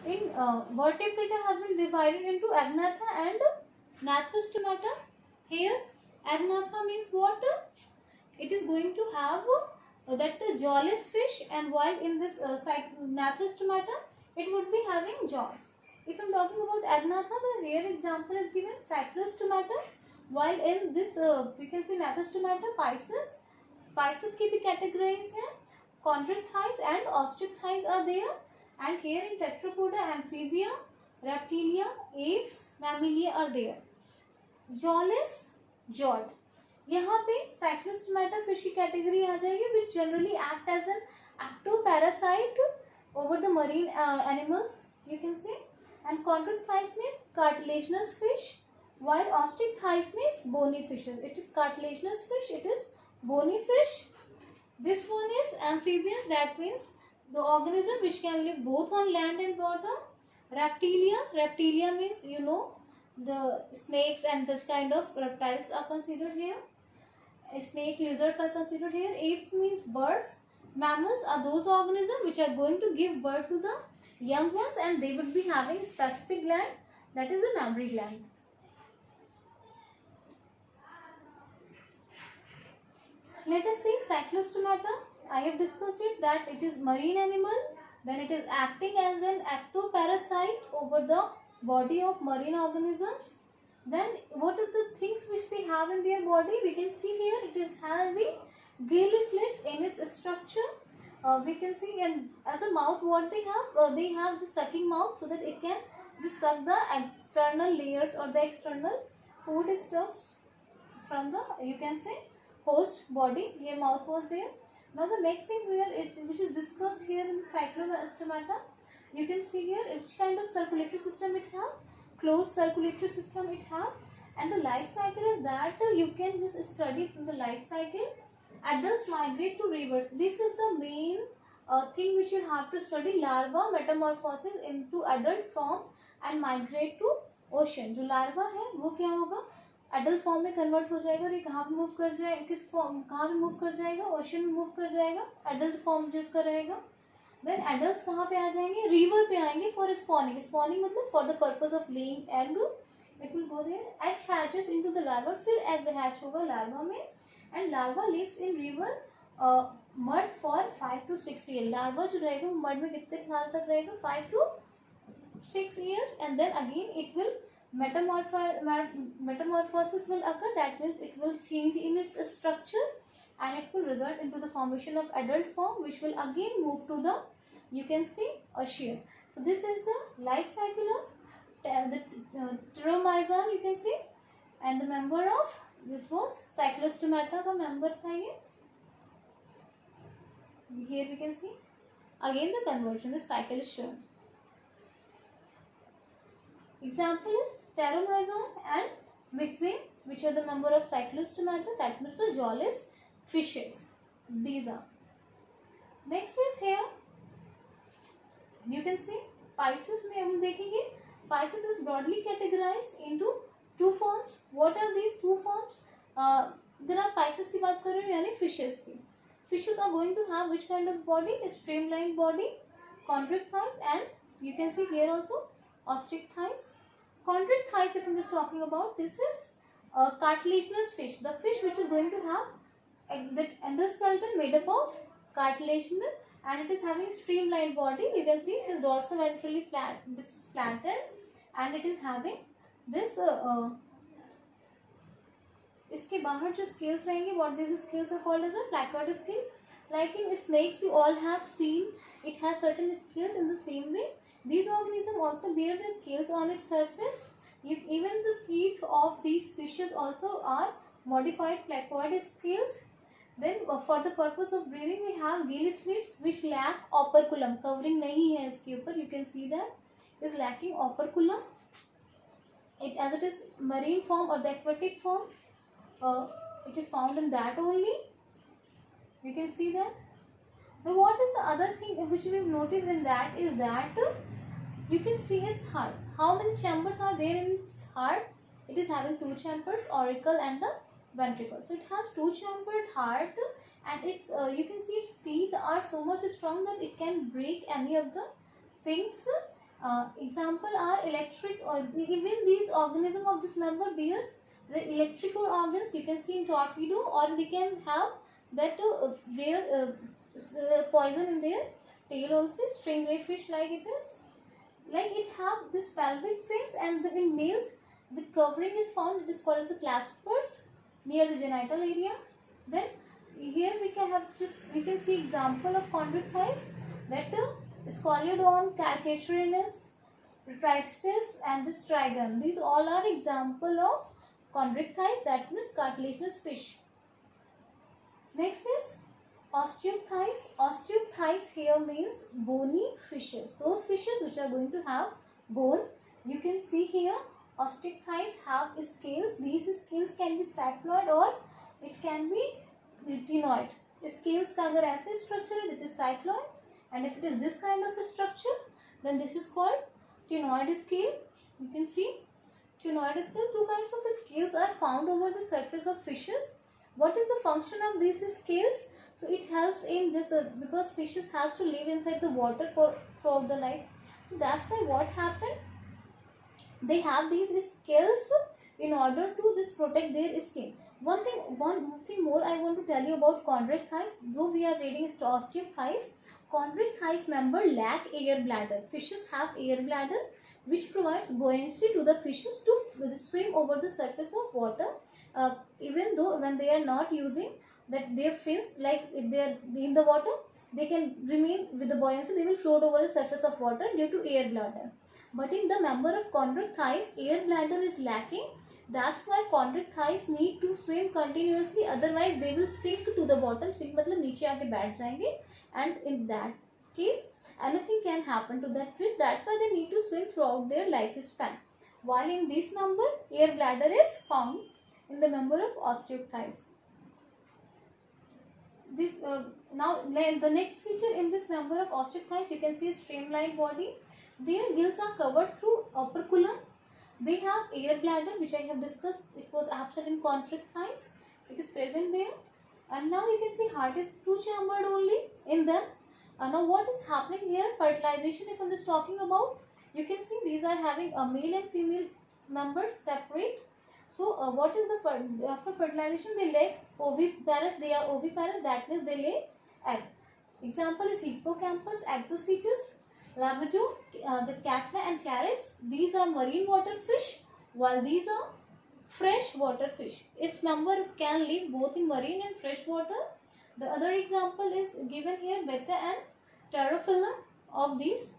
In vertebrata has been divided into agnatha and gnathostomata. Here agnatha means what? It is going to have that jawless fish, and while in this gnathostomata it would be having jaws. If I am talking about agnatha, the here example is given cyclostomata, while in this we can see gnathostomata Pisces can be categorized here. Chondrichthyes and osteichthyes are there, and here in Tetrapoda, amphibia, reptilia, apes, mammalia are there. Jawless, jawed. यहाँ पे cyclostomata fish की category आ जाएगी, which generally act as an ectoparasite over the marine animals, you can say. And chondrichthyes means cartilaginous fish, while osteichthyes means bony fishes. It is cartilaginous fish, it is bony fish. This one is amphibians, that means the organism which can live both on land and water. Reptilia means the snakes and such kind of reptiles are considered here. Snake, lizards are considered here. Apes means birds. Mammals are those organisms which are going to give birth to the young ones, and they would be having specific gland, that is the mammary gland. Let us see cyclostomata. I have discussed it that it is marine animal, then it is acting as an ectoparasite over the body of marine organisms. Then what are the things which they have in their body? We can see here it is having gill slits in its structure. We can see, and as a mouth what they have the sucking mouth, so that it can just suck the external layers or the external food stuffs from the, you can say, host body. Here mouth was there. Now the next thing which is discussed here in the cyclostomata, you can see here which kind of circulatory system it have. Closed circulatory system it have. And the life cycle is that you can just study from the life cycle. Adults migrate to rivers. This is the main thing which you have to study. Larva metamorphosis into adult form and migrate to ocean. जो larva है वो क्या होगा, adult form में convert हो जाएगा, और ये कहाँ पे मूव कर जाएगा, किस फॉर्म कहाँ पे मूव कर जाएगा, ओशन में मूव कर जाएगा, एडल्ट फॉर्म जिसका रहेगा. देन एडल्ट्स कहाँ पे आ जाएंगे, रिवर पे आएंगे फॉर स्पॉनिंग. स्पॉनिंग मतलब for the purpose of laying egg. It will go there. Egg hatches into the larva, फिर एग हैच होगा लार्वा में, and larva lives in river mud for 5 to 6 year. Larva जो रहेगा वो mud में कितने साल तक रहेगा, 5 to 6 years, and then again it will metamorphosis will occur. That means it will change in its structure, and it will result into the formation of adult form, which will again move to the, you can see, ocean. So this is the life cycle of the pteromyzon, you can see, and the member of it was cyclostomata का member था ये. Here we can see again the conversion, the cycle is shown. Example is pteromyzon and myxine, which are the member of cyclostomata, that means the jawless fishes. These are. Next is here, you can see Pisces में हम देखेंगे. Pisces is broadly categorized into two forms. What are these two forms? There are Pisces की बात कर रहे हो, यानी fishes की. Fishes are going to have which kind of body? A streamlined body, chondrichthyes, and you can see here also osteichthyes. Chondrichthyes, if I'm just talking about, this is a cartilaginous fish. The fish which is going to have the endoskeleton made up of cartilage, and it is having streamlined body. You can see it is dorsoventrally flat, this is flattened, and it is having this इसके बाहर जो scales रहेंगे, what these scales are called as a placard scale. Like in snakes, you all have seen it has certain scales. In the same way, these organisms also bear the scales on its surface. Even the teeth of these fishes also are modified placoid scales. Then for the purpose of breathing, we have gill slits which lack operculum. Covering नहीं है इसके ऊपर. You can see that is lacking operculum. As it is marine form or the aquatic form, it is found in that only. You can see that. Now what is the other thing which we have noticed in that is that you can see its heart. How many chambers are there in its heart? It is having two chambers, auricle and the ventricle. So it has two chambered heart, and its you can see its teeth are so much strong that it can break any of the things Example are electric, or even these organisms of this member bear the electrical organs. You can see in torpedo, or we can have that rare poison in their tail also. Stingray fish, like it is, like it have this pelvic fins, and in males the covering is found. It is called as a claspers near the genital area. Then here we can have we can see example of chondric thighs, that Scoliodon, Carcatrinus, Tristis, and the Strigon. These all are example of chondric thighs, that means cartilaginous fish. Next is osteochthyes. Osteochthyes here means bony fishes. Those fishes which are going to have bone. You can see here osteochthyes have scales. These scales can be cycloid or it can be ctenoid. Scales का अगर ऐसे structure है, it is cycloid, and if it is this kind of a structure, then this is called ctenoid scale. You can see ctenoid scale. Two kinds of scales are found over the surface of fishes. What is the function of these scales? So it helps in this because fishes has to live inside the water for throughout the life. So that's why what happened, they have these scales in order to just protect their skin. One thing more I want to tell you about chondric thighs. Though we are reading osteochthyes, chondric thighs member lack air bladder. Fishes have air bladder which provides buoyancy to the fishes to swim over the surface of water, even though when they are not using that their fins, like if they are in the water, they can remain with the buoyancy, they will float over the surface of water due to air bladder. But in the member of chondric thighs, air bladder is lacking. That's why chondric thighs need to swim continuously, otherwise they will sink to the bottom. Sink मतलब नीचे आके बैठ जाएंगे, and in that case anything can happen to that fish. That's why they need to swim throughout their lifespan. While in this member, air bladder is found in the member of osteochthyes. This now the next feature in this member of osteochthyes, you can see a streamlined body. Their gills are covered through operculum. They have air bladder, which I have discussed. It was absent in chondric thighs. It is present there. And now you can see heart is two-chambered only in them. Now what is happening here? Fertilization, if I'm just talking about, you can see these are having a male and female members separate. So what is the after fertilization, they lay oviparous. They are oviparous, that means they lay egg. Example is hippocampus, exocetus, labido, the catla and caris. These are marine water fish, while these are fresh water fish. Its member can live both in marine and fresh water. The other example is given here, betta and pterophyllum of these